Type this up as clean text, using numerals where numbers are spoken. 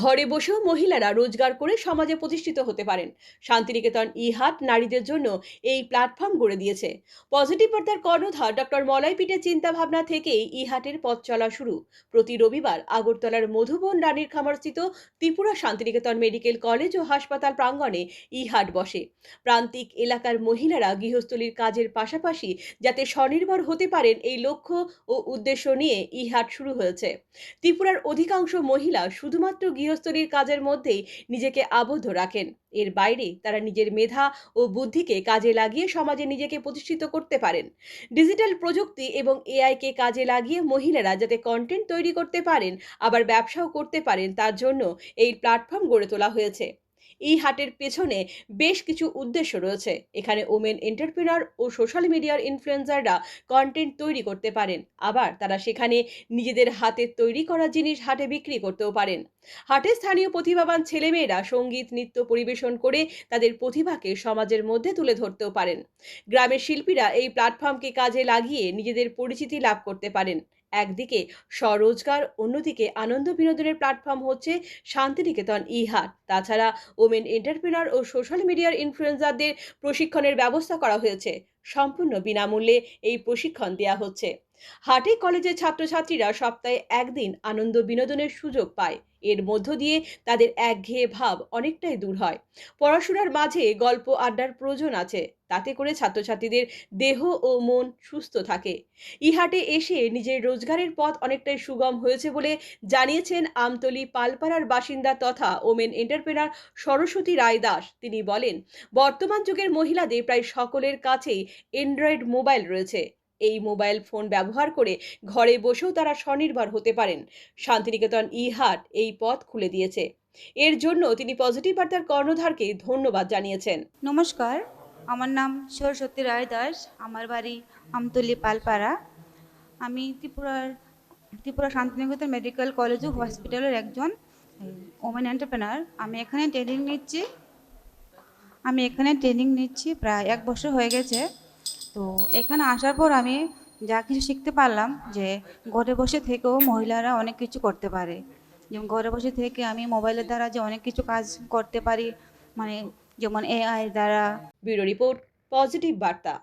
ঘরে বসেও মহিলারা রোজগার করে সমাজে প্রতিষ্ঠিত হতে পারেন। শান্তিনিকেতন ই হাট নারীদের জন্য এই প্ল্যাটফর্ম গড়ে দিয়েছে। পজিটিভ বার্তার কর্ণধার ডক্টর মলয় পিটের চিন্তা ভাবনা থেকেই ই হাটের পথ চলা শুরু। প্রতি রবিবার আগরতলার মধুবন রানীর খামারস্থিত ত্রিপুরা শান্তিনিকেতন মেডিকেল কলেজ ও হাসপাতাল প্রাঙ্গণে ই হাট বসে। প্রান্তিক এলাকার মহিলারা গৃহস্থলীর কাজের পাশাপাশি যাতে স্বনির্ভর হতে পারেন, এই লক্ষ্য ও উদ্দেশ্য নিয়ে ই হাট শুরু হয়েছে। ত্রিপুরার অধিকাংশ মহিলা শুধুমাত্র গৃহস্থলীর কাজের মধ্যেই নিজেকে আবদ্ধ রাখেন। এর বাইরে তারা নিজের মেধা ও বুদ্ধিকে কাজে লাগিয়ে সমাজে নিজেকে প্রতিষ্ঠিত করতে পারেন। ডিজিটাল প্রযুক্তি এবং এআই কে কাজে লাগিয়ে মহিলারা যাতে কন্টেন্ট তৈরি করতে পারেন, আবার ব্যবসাও করতে পারেন, তার জন্য এই প্ল্যাটফর্ম গড়ে তোলা হয়েছে। এই হাটের পেছনে বেশ কিছু উদ্দেশ্য রয়েছে। এখানে ওমেন এন্টারপ্রেনার ও সোশ্যাল মিডিয়ার ইনফ্লুয়েন্সাররা কন্টেন্ট তৈরি করতে পারেন, আবার তারা সেখানে নিজেদের হাতের তৈরি করা জিনিস হাটে বিক্রি করতেও পারেন। হাটে স্থানীয় প্রতিভাবান ছেলেমেয়েরা সঙ্গীত নৃত্য পরিবেশন করে তাদের প্রতিভাকে সমাজের মধ্যে তুলে ধরতেও পারেন। গ্রামের শিল্পীরা এই প্ল্যাটফর্মকে কাজে লাগিয়ে নিজেদের পরিচিতি লাভ করতে পারেন। একদিকে স্বরোজগার, অন্যদিকে আনন্দ বিনোদনের প্ল্যাটফর্ম হচ্ছে শান্তিনিকেতন ই হাট। তাছাড়া ওমেন এন্টারপ্রেনার ও সোশ্যাল মিডিয়ার ইনফ্লুয়েন্সারদের প্রশিক্ষণের ব্যবস্থা করা হয়েছে। সম্পূর্ণ বিনামূল্যে এই প্রশিক্ষণ দেওয়া হচ্ছে। হাটে কলেজের ছাত্রছাত্রীরা সপ্তাহে একদিন আনন্দ বিনোদনের সুযোগ পায়। এর মধ্য দিয়ে তাদের একঘেয়ে ভাব অনেকটাই দূর হয়। পড়াশোনার মাঝে গল্প আড্ডার প্রয়োজন আছে, তাতে করে ছাত্রছাত্রীদের দেহ ও মন সুস্থ থাকে। ইহাটে এসে নিজের রোজগারের পথ অনেকটাই সুগম হয়েছে বলে জানিয়েছেন আমতলী পালপাড়ার বাসিন্দা তথা ওমেন এন্টারপ্রেনার সরস্বতী রায় দাস। তিনি বলেন, বর্তমান যুগের মহিলাদের প্রায় সকলের কাছেই অ্যান্ড্রয়েড মোবাইল রয়েছে। এই মোবাইল ফোন ব্যবহার করে ঘরে বসেও তারা স্বনির্ভর হতে পারেন। শান্তিনিকেতন ই হাট এই পথ খুলে দিয়েছে। এর জন্য তিনি পজিটিভ বার্তার কর্ণধারকে ধন্যবাদ জানিয়েছেন। নমস্কার, আমার নাম সরস্বতী রায় দাস। আমার বাড়ি আমতলী পালপাড়া। আমি ত্রিপুরা শান্তিনিকেতন মেডিকেল কলেজ ও হসপিটালের একজন ওমেন এন্টারপ্রেনার। আমি এখানে ট্রেনিং নিচ্ছি প্রায় 1 বছর হয়ে গেছে। তো এখানে আসার পর আমি যা কিছু শিখতে পারলাম যে ঘরে বসে থেকেও মহিলারা অনেক কিছু করতে পারে। যেমন ঘরে বসে থেকে আমি মোবাইলের দ্বারা যে অনেক কিছু কাজ করতে পারি, মানে যেমন এআই দ্বারা। ব্যুরো রিপোর্ট, পজিটিভ বার্তা।